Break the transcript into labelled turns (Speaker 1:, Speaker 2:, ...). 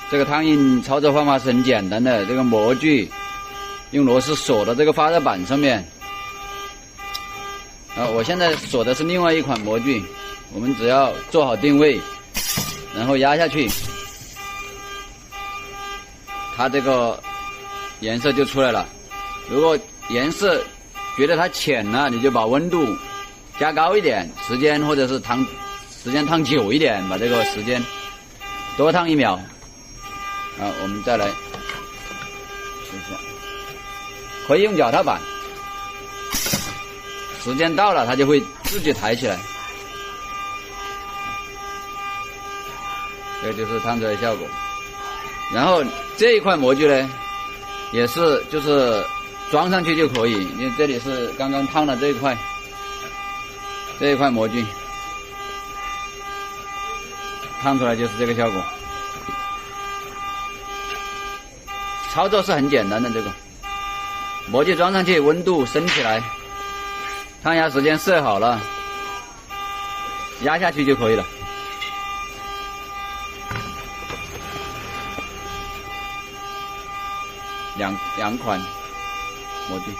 Speaker 1: 这个烫印操作方法是很简单的，这个模具用螺丝锁到这个发热板上面。我现在锁的是另外一款模具，我们只要做好定位，然后压下去，它这个颜色就出来了。如果颜色觉得它浅了，你就把温度加高一点，时间或者是时间烫久一点，把这个时间多烫1秒。我们再来试一下，可以用脚踏板，时间到了它就会自己抬起来。这就是烫出来的效果。然后这一块模具呢，也是就是装上去就可以，因为这里是刚刚烫的这一块模具，烫出来就是这个效果。操作是很简单的，这个模具装上去，温度升起来，烫压时间设好了，压下去就可以了。两款模具。